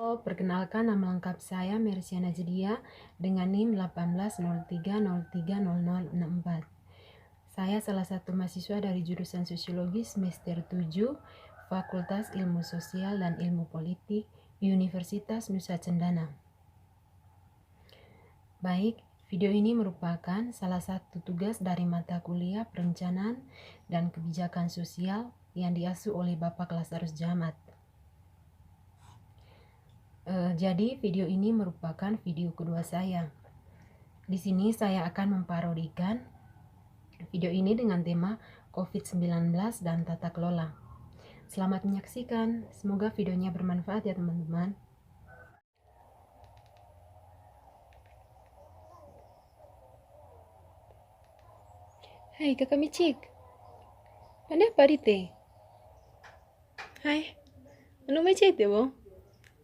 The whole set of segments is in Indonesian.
Perkenalkan, nama lengkap saya Mersiana Jedia dengan NIM 1803030064. Saya salah satu mahasiswa dari jurusan Sosiologi semester 7, Fakultas Ilmu Sosial dan Ilmu Politik, Universitas Nusa Cendana. Baik, video ini merupakan salah satu tugas dari mata kuliah Perencanaan dan Kebijakan Sosial yang diasuh oleh Bapak Lazarus Jamat. Jadi video ini merupakan video kedua saya. Di sini saya akan memparodikan video ini dengan tema COVID-19 dan tata kelola. Selamat menyaksikan, semoga videonya bermanfaat ya teman-teman. Hai kakak Micik, pandai apa teh? Hai, anu Micik teh bo?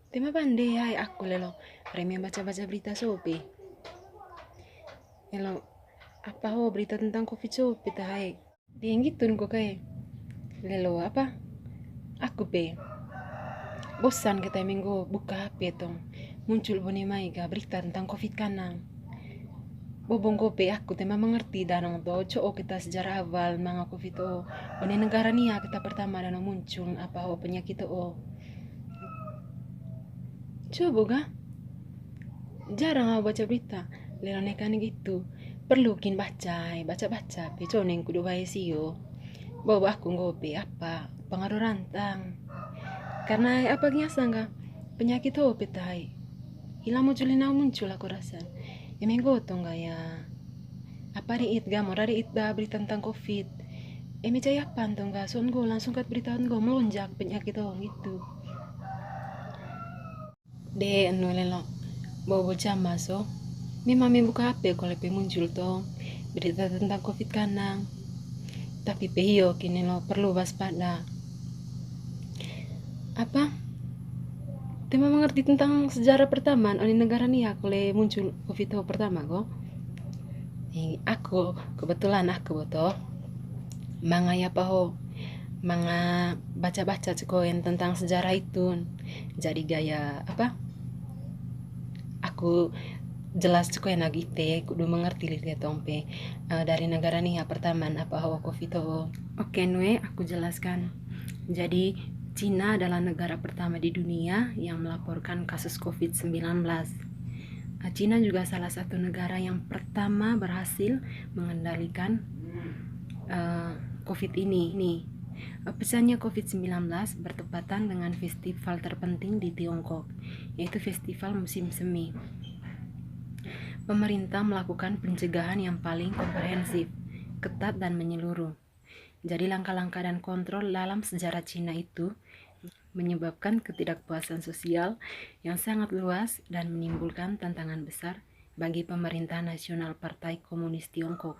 Tema pandai hai aku lelo, remi baca-baca berita sopi. Lelo, apa ho berita tentang COVID sopi tah hai? Dia gitu kok kayak. Lelo apa? Aku pe. Bosan kita minggu buka HP tong. Muncul bone mai ga berita tentang COVID kanang. Bobong kope aku tema mengerti danong to coo kita sejarah awal manga COVID o. One negara nia kita pertama danong muncul apa ho penyakit o. Coba ga? Jarang aku baca berita. Lelo nekan gitu. Perlu kin baca pe coneng kudu bae sio. Bawa aku ngope apa pengaruh rantang. Karena apa biasa enggak penyakit ho petai. Hilang muncul aku rasa. Ya minggu tuh enggak ya. Apa riit ga mau riit da berita tentang COVID. Emi caya pan tuh enggak son go langsung kat berita go melonjak penyakit ho gitu. De anu lelo. Bawa jam masuk. Memang buka HP kalau muncul tuh berita tentang COVID kanang. Tapi pehio kini lo perlu waspada. Apa? Tema mengerti tentang sejarah pertama di negara nih aku muncul COVID pertama kok. Aku kebetulan aku betul manga baca-baca cekoin tentang sejarah itu. Jadi gaya apa? Aku jelas cekoin lagi kudu mengerti lihat tompe dari negara nih pertama apa COVID. Oke, aku jelaskan. Jadi Cina adalah negara pertama di dunia yang melaporkan kasus COVID-19. Cina juga salah satu negara yang pertama berhasil mengendalikan COVID ini. Pesannya COVID-19 bertepatan dengan festival terpenting di Tiongkok, yaitu Festival Musim Semi. Pemerintah melakukan pencegahan yang paling komprehensif, ketat dan menyeluruh. Jadi langkah-langkah dan kontrol dalam sejarah Cina itu menyebabkan ketidakpuasan sosial yang sangat luas dan menimbulkan tantangan besar bagi pemerintah nasional Partai Komunis Tiongkok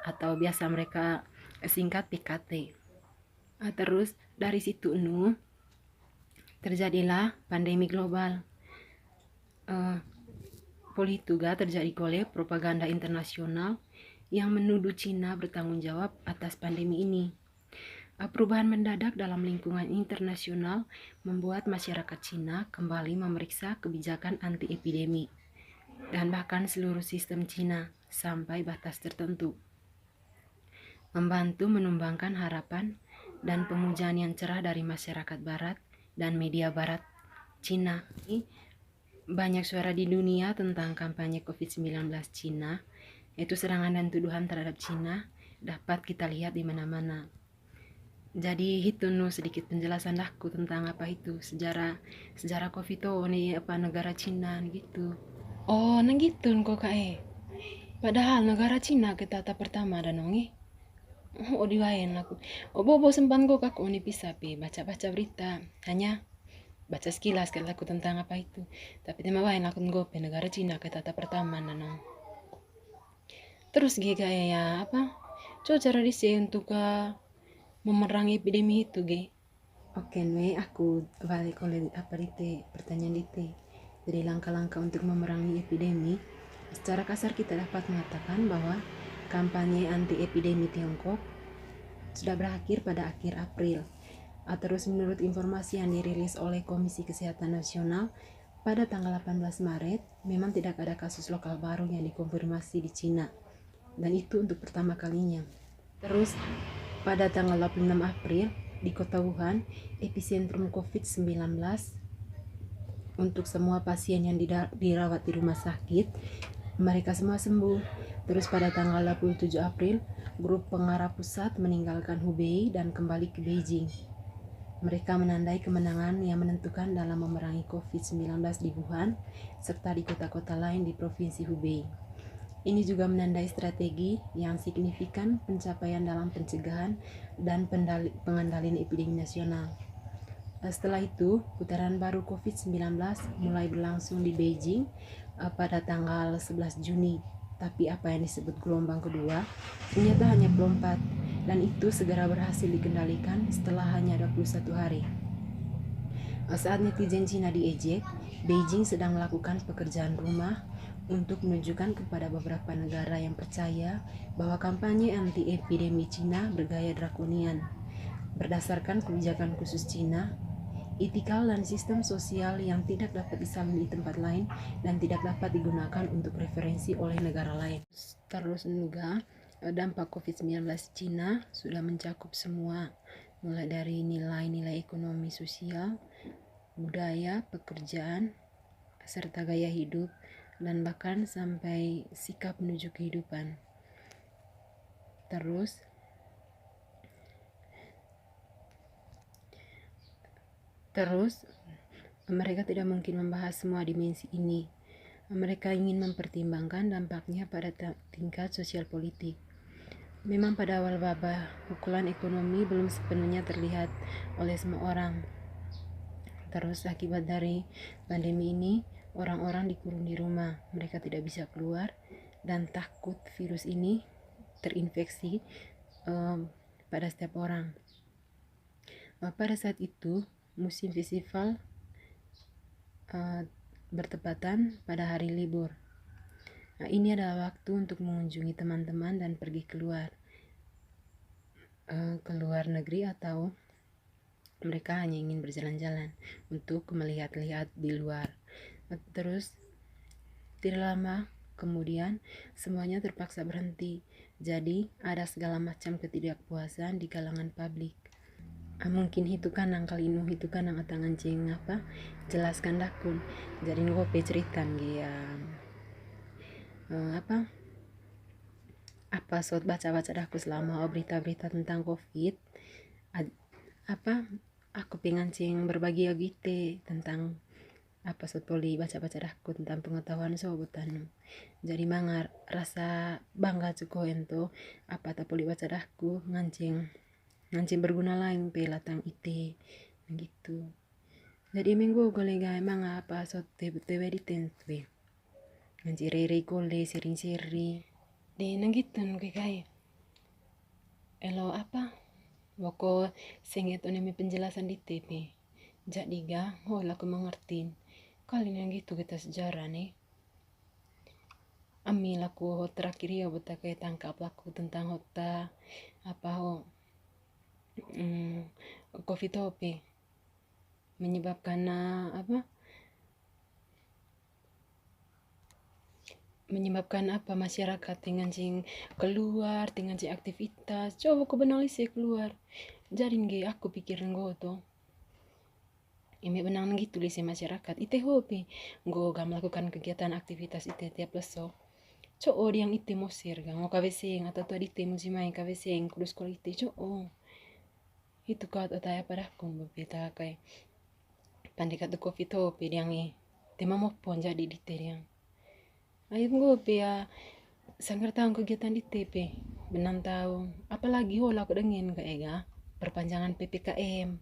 atau biasa mereka singkat PKT. Terus dari situ terjadilah pandemi global. Polituga terjadi oleh propaganda internasional yang menuduh Cina bertanggung jawab atas pandemi ini. Perubahan mendadak dalam lingkungan internasional membuat masyarakat Cina kembali memeriksa kebijakan anti-epidemi dan bahkan seluruh sistem Cina sampai batas tertentu. Membantu menumbangkan harapan dan pemujaan yang cerah dari masyarakat barat dan media barat Cina. Banyak suara di dunia tentang kampanye COVID-19 Cina, yaitu serangan dan tuduhan terhadap Cina dapat kita lihat di mana-mana. Jadi itu sedikit penjelasan aku tentang apa itu sejarah COVID nih apa negara Cina gitu. Oh, nah gitu kok Padahal negara Cina kita tak pertama dan Oh, diwain aku. Oh, bobo sempan kok aku bisa baca-baca berita. Hanya baca sekilas kan aku tentang apa itu. Tapi tema lain aku ngopi negara Cina kita tak pertama nanong. Terus ya apa? Coba cara disi untuk memerangi epidemi itu Oke, aku balik oleh apa pertanyaan Jadi langkah-langkah untuk memerangi epidemi, secara kasar kita dapat mengatakan bahwa kampanye anti epidemi Tiongkok sudah berakhir pada akhir April. Terus menurut informasi yang dirilis oleh Komisi Kesehatan Nasional, pada tanggal 18 Maret memang tidak ada kasus lokal baru yang dikonfirmasi di Cina, dan itu untuk pertama kalinya. Terus pada tanggal 26 April di kota Wuhan, epicentrum COVID-19, untuk semua pasien yang dirawat di rumah sakit, mereka semua sembuh. Terus pada tanggal 27 April, grup pengarah pusat meninggalkan Hubei dan kembali ke Beijing. Mereka menandai kemenangan yang menentukan dalam memerangi COVID-19 di Wuhan, serta di kota-kota lain di Provinsi Hubei. Ini juga menandai strategi yang signifikan pencapaian dalam pencegahan dan pengendalian epidemi nasional. Setelah itu, putaran baru COVID-19 mulai berlangsung di Beijing pada tanggal 11 Juni. Tapi apa yang disebut gelombang kedua ternyata hanya pelompat, dan itu segera berhasil dikendalikan setelah hanya 21 hari. Saat netizen Cina diejek, Beijing sedang melakukan pekerjaan rumah untuk menunjukkan kepada beberapa negara yang percaya bahwa kampanye anti-epidemi Cina bergaya drakonian. Berdasarkan kebijakan khusus Cina, etikal dan sistem sosial yang tidak dapat disalin di tempat lain dan tidak dapat digunakan untuk referensi oleh negara lain. Terus juga dampak COVID-19 Cina sudah mencakup semua, mulai dari nilai-nilai ekonomi sosial, budaya, pekerjaan, serta gaya hidup, dan bahkan sampai sikap menuju kehidupan. Terus mereka tidak mungkin membahas semua dimensi ini. Mereka ingin mempertimbangkan dampaknya pada tingkat sosial politik. Memang pada awal wabah, pukulan ekonomi belum sepenuhnya terlihat oleh semua orang. Terus akibat dari pandemi ini, orang-orang dikurung di rumah. Mereka tidak bisa keluar dan takut virus ini terinfeksi pada setiap orang. Pada saat itu, musim festival bertepatan pada hari libur. Ini adalah waktu untuk mengunjungi teman-teman dan pergi keluar negeri, atau mereka hanya ingin berjalan-jalan untuk melihat-lihat di luar. Terus tidak lama kemudian semuanya terpaksa berhenti. Jadi ada segala macam ketidakpuasan di kalangan publik. Mungkin hitukan nang kalinu hitukan nang atangan cing apa jelaskan dakun. Jadi ngope ceritan dia apa sot baca-baca daku selama berita-berita tentang COVID. Aku pengen cing berbagi agite tentang apa sot poli baca-baca daku tentang pengetahuan sobotan. Jadi mangar rasa bangga cuko ento apa tak poli baca daku ngancing berguna lain pelatang ite gitu. Jadi minggu kolega emang apa sot tewe di tentwe ngancing rere kole sering-sering di nanggitan kayak elo apa wako senget onemi penjelasan di TV. Jadi ga aku mengerti kali yang gitu kita sejarah nih. Ami laku terakhir ya buta kayak tangkap laku tentang hota apa COVID menyebabkan masyarakat dengan cing keluar dengan cing aktivitas. Coba aku benalisir keluar. Jadi aku pikir tuh ini benang gitu lise masyarakat ite hobi gak melakukan kegiatan aktivitas ite tiap leso. Yang ite mosir mau kaweseng atau tuh ite musimai kaweseng kudus sekolah ite itu kau tanya pada aku beta kayak pandekat tuh COVID hobi yang tema mau pon jadi ite yang ayo gue ya sanggar tahun kegiatan di TP benang tahun apalagi aku dengin kayak perpanjangan PPKM.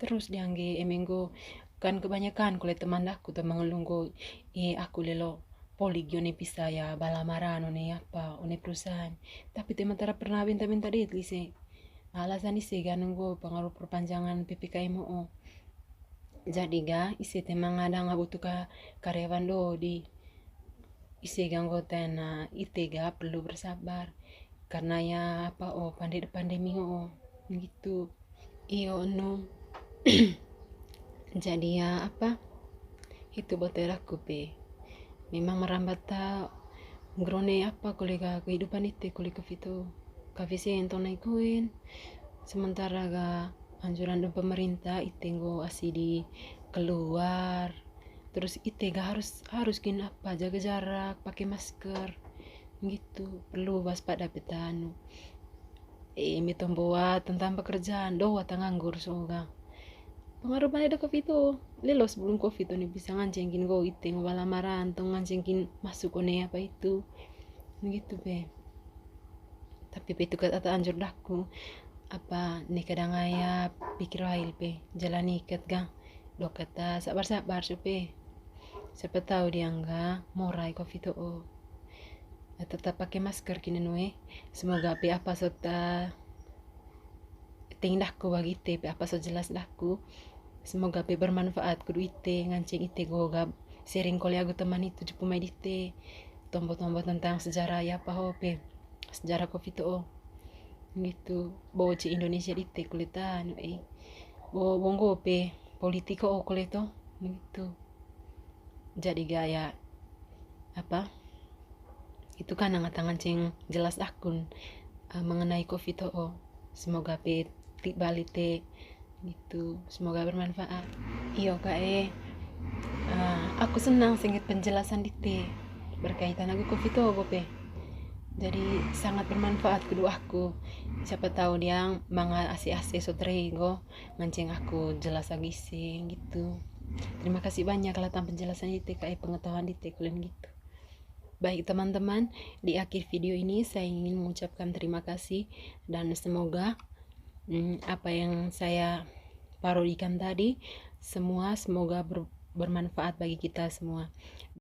Terus diangge emenggo kan kebanyakan kulit teman aku tuh mengelunggo aku lelo poligio ne bisa ya balamarano ne apa one perusahaan tapi teman tara pernah minta duit lise alasan ise ga nunggu pengaruh perpanjangan PPKM jadi ga ise temang ada nggak butuh karyawan do di ise ga anggota ite ga perlu bersabar karena ya apa pandemi gitu. Iyo no. Jadi ya apa itu botol aku pe memang merambat ta grone apa kolega kehidupan itu kolega itu kafisi entong naikuin sementara ga anjuran dari pemerintah itenggo asi di keluar terus itega harus gini apa jaga jarak pakai masker gitu perlu waspada petanu mitom buat tentang pekerjaan doa nganggur soga pengaruh banyak ada covid itu lelo sebelum covid itu nih bisa ngancengkin go iteng lamaran atau ngancengkin masuk one apa itu gitu be tapi itu kata anjur daku apa nih kadang ayah pikir lain pe jalan ikat gang do kata sabar supe siapa tahu dia enggak morai covid itu tetap pakai masker kini nue semoga pe apa sota tingdahku bagi te pe apa so jelas dahku semoga pe bermanfaat kudu ite ngancing ite goga sering kali aku teman itu jupu mai dite tombol-tombol tentang sejarah ya apa pe sejarah covid itu gitu bawa ci Indonesia dite kulitan bawa bonggo pe politiko kulito gitu jadi gaya apa itu kan tangan ceng jelas akun mengenai covid itu semoga pe balite gitu semoga bermanfaat iyo aku senang singkat penjelasan dite berkaitan aku covid itu pe jadi sangat bermanfaat kedua aku siapa tahu dia manga asi sotrego nganceng aku jelas lagi sih gitu. Terima kasih banyak kelihatan penjelasan dite pengetahuan dite kulen gitu. Baik teman-teman, di akhir video ini saya ingin mengucapkan terima kasih dan semoga apa yang saya parodikan tadi semua semoga bermanfaat bagi kita semua.